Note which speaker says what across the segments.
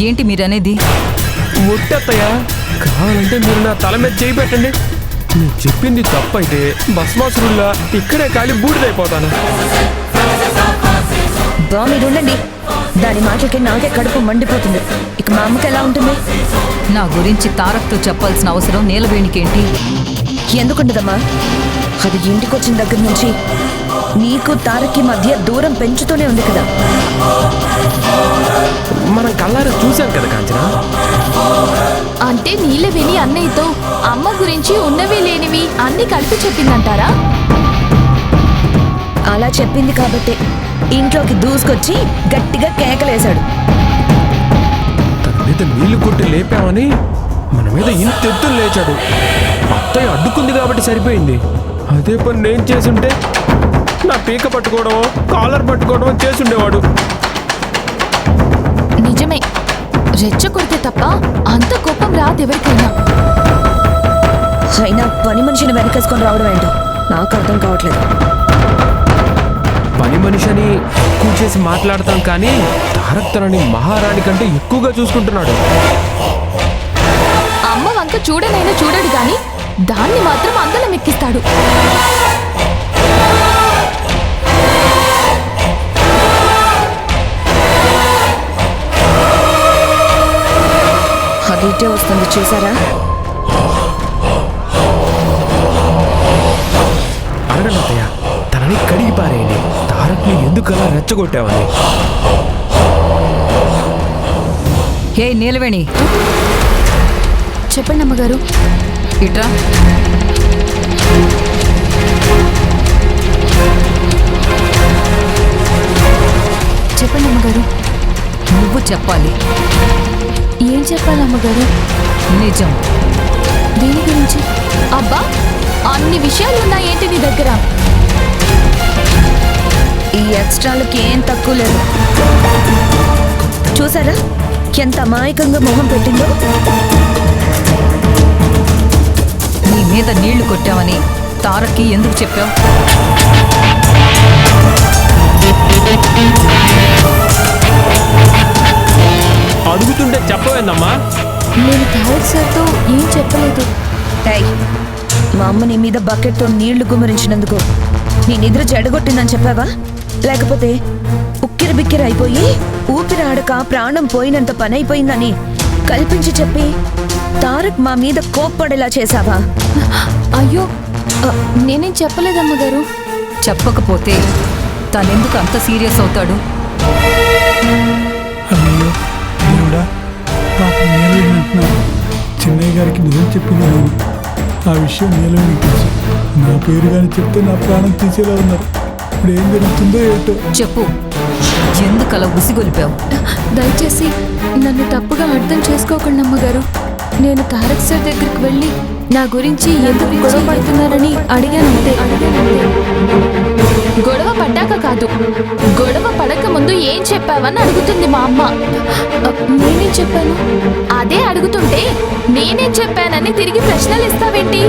Speaker 1: ఏంటి మీరనేది?
Speaker 2: ముట్టత్తయ్య, కావాలంటే మీరు నా తల మీద చేయి పెట్టండి. నేను చెప్పింది తప్పైతే భస్మాసురుల్లా ఇక్కడే కాలి బూడిదైపోతాను.
Speaker 3: బా మీరుండండి. దాని మాటలకి నాకే కడుపు మండిపోతుంది. ఇక మా అమ్మకి ఎలా ఉంటుంది?
Speaker 1: నా గురించి తారక్తో చెప్పాల్సిన అవసరం నీలవేణికేంటి?
Speaker 3: ఎందుకుండదమ్మా? అది ఇంటికి వచ్చిన దగ్గర నుంచి నీకు తారక్కి మధ్య దూరం పెంచుతూనే ఉంది కదా.
Speaker 2: మనం కళ్ళారా చూశాం కదా కాంచన.
Speaker 4: అంటే నీలవేణి అన్నయ్యతో అమ్మ గురించి ఉన్నవి లేనివి అన్ని కలిపి చెప్పిందంటారా?
Speaker 3: అలా చెప్పింది కాబట్టి ఇంట్లోకి దూసుకొచ్చి గట్టిగా కేకలేశాడు.
Speaker 2: తన మీద నీళ్లు కొట్టి లేపామని మన మీద ఇంత ఎత్తులు లేచాడు. అత్తయ్య అడ్డుకుంది కాబట్టి సరిపోయింది. అదే పని నేను చేసుంటే నా పీక పట్టుకోవడం, కాలర్ పట్టుకోవడం చేసుండేవాడు.
Speaker 4: నిజమే, రెచ్చ కొడితే తప్ప అంత కోపం రాదు ఎవరికైనా.
Speaker 3: అయినా పని మనిషిని వెనకేసుకొని రావడం ఏంటో నాకు అర్థం కావట్లేదు.
Speaker 2: పని మనిషిని ఎక్కువ చేసి మాట్లాడతాం కానీ తారక్ తనని మహారాణి కంటే ఎక్కువగా చూసుకుంటున్నాడు.
Speaker 4: అమ్మ వంక చూడనైనా చూడడు గాని దాన్ని మాత్రం అందలం ఎక్కిస్తాడు.
Speaker 3: అది ఇటే వస్తుంది చూసారా?
Speaker 2: అడగండి అత్తయ్య, తనని కడిగి పారేయండి. తారక్ని ఎందుకు అలా రెచ్చగొట్టావని.
Speaker 1: హే నీలవేణి,
Speaker 4: చెప్పండి అమ్మగారు.
Speaker 1: ఇట్రా.
Speaker 4: చెప్పండి అమ్మగారు.
Speaker 1: నువ్వు చెప్పాలి.
Speaker 4: ఏం చెప్పాలి అమ్మగారు?
Speaker 1: నిజం.
Speaker 4: దేని గురించి? అబ్బా, అన్ని విషయాలు ఉన్నాయేంటి నీ దగ్గర?
Speaker 3: ఈ ఎక్స్ట్రాలకి ఏం తక్కువ లేదు. చూసారా ఎంత అమాయకంగా మొహం పెట్టిందో?
Speaker 1: నీ మీద నీళ్లు కొట్టావని తారక్కి ఎందుకు చెప్పావు?
Speaker 2: అడుగుతుంటే చెప్పవేందమ్మా?
Speaker 4: నేను తారక్ సార్తో ఏం చెప్పలేదు.
Speaker 3: ఏయ్, మా అమ్మ నీ మీద బకెట్తో నీళ్లు గుమ్మరించినందుకు నీ నిద్ర జడగొట్టిందని చెప్పావా? లేకపోతే ఉక్కిరి బిక్కిరి అయిపోయి ఊపిరి ఆడక ప్రాణం పోయినంత పని అయిపోయిందని కల్పించి చెప్పి తారక్ మా మీద కోప్పడేలా చేశావా?
Speaker 4: అయ్యో, నేనేం చెప్పలేదమ్మగారు.
Speaker 1: చెప్పకపోతే తనెందుకు అంత సీరియస్ అవుతాడు?
Speaker 5: అయ్యో దేవుడా, పాపం నీలవేణి అంటున్నాను. చిన్నయ్య గారికి నిజం చెప్పింది నేను. ఆ విషయం నీలవేణి తెలుసు. నా పేరు కానీ చెప్తే నా ప్రాణం తీసేలా ఉన్నారు. ఇప్పుడు ఏం జరుగుతుందో ఏంటో.
Speaker 1: చెప్పు, ఎందుకు అలా ఉసిగొలిపావు?
Speaker 4: దయచేసి నన్ను తప్పుగా అర్థం చేసుకోకండి అమ్మగారు. నేను తారక్ సార్ దగ్గరికి వెళ్ళి నా గురించి ఎందుకు గొడవ పడుతున్నారని అడిగానంతే. గొడవ పడ్డాక కాదు, గొడవ పడక ముందు ఏం చెప్పావని అడుగుతుంది మా అమ్మ. నేనేం చెప్పాను? అదే అడుగుతుంటే నేనేం చెప్పానని తిరిగి ప్రశ్నలు ఇస్తావేంటి?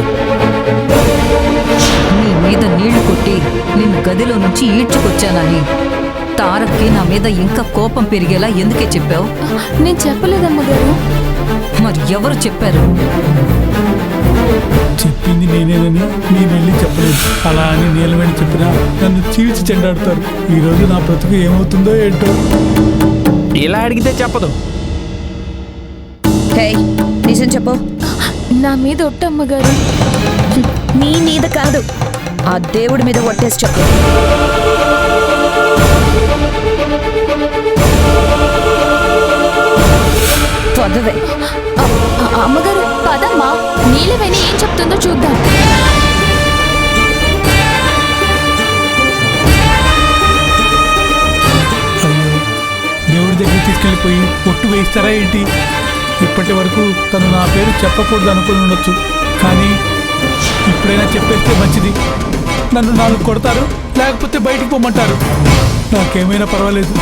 Speaker 1: నీ మీద నీళ్లు కొట్టి నిన్ను గదిలో నుంచి ఈడ్చుకొచ్చానని తారక్కి నా మీద ఇంకా కోపం పెరిగేలా ఎందుకే చెప్పావు?
Speaker 4: నేను చెప్పలేదమ్మగారు.
Speaker 1: మరి ఎవరు చెప్పారు?
Speaker 5: చెప్పింది నేనేనని నేను వెళ్ళి చెప్పలేదు. అలా అని నీలవేణి చెప్పినా నన్ను చీల్చి చెండాడుతారు. ఈరోజు నా బ్రతుకు ఏమవుతుందో ఏంటో.
Speaker 2: ఇలా అడిగితే చెప్పదు.
Speaker 3: హే, నిజం చెప్పు.
Speaker 4: నా మీద ఒట్టు అమ్మగారు.
Speaker 3: నీ మీద కాదు, ఆ దేవుడి మీద ఒట్టేసి చెప్పు. పదవే.
Speaker 4: అమ్మగారు పదమ్మా, నీలవేణి ఏం చెప్తుందో చూద్దాం.
Speaker 5: అయ్యో, దేవుడి దగ్గర తీసుకెళ్ళిపోయి ఒట్టు వేయిస్తారా ఏంటి? ఇప్పటి వరకు తను నా పేరు చెప్పకూడదు అనుకుని ఉండొచ్చు, కానీ ఇప్పుడైనా చెప్పేస్తే మంచిది. నన్ను 4 కొడతారు, లేకపోతే బయటికి పోమంటారు. నాకేమైనా పర్వాలేదు.